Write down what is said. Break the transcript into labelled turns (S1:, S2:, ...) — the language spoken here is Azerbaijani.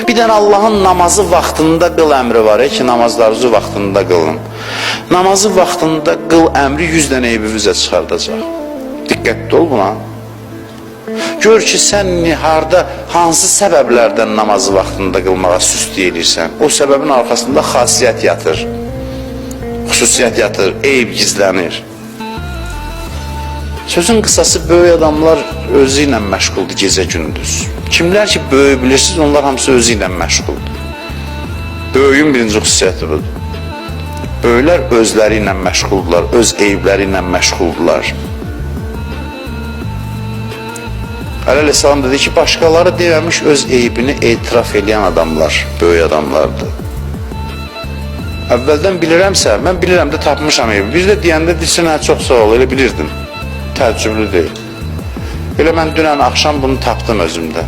S1: Bir dənə Allahın namazı vaxtında qıl əmri var ki, namazlarınızı vaxtında qılın. Namazı vaxtında qıl əmri 100 dənə eybivizə çıxardacaq. Diqqətli ol buna. Gör ki, sən harda, hansı səbəblərdən namazı vaxtında qılmağa süst deyilirsən, o səbəbin arxasında xasiyyət yatır, xüsusiyyət yatır, eyb gizlənir. Sözün qısası, böyük adamlar özü ilə məşğuldur gecə gündüz. Kimlər ki, böyük bilirsiniz, onlar hamısı özü ilə məşğuldur. Böyüyün birinci xüsusiyyəti budur. Böyüklər özləri ilə məşğuldurlar, öz eybləri ilə məşğuldurlar. Əleyhisselam dedi ki, başqaları deməmiş öz eybini etiraf edən adamlar, böyük adamlardır. Əvvəldən bilirəmsə, mən bilirəm də tapmışam eybi. Bir də deyəndə desin, hə, çox sağ ol, elə bilirdim. Təəccüblü deyil. Elə mən dünən axşam bunu tapdım özümdə.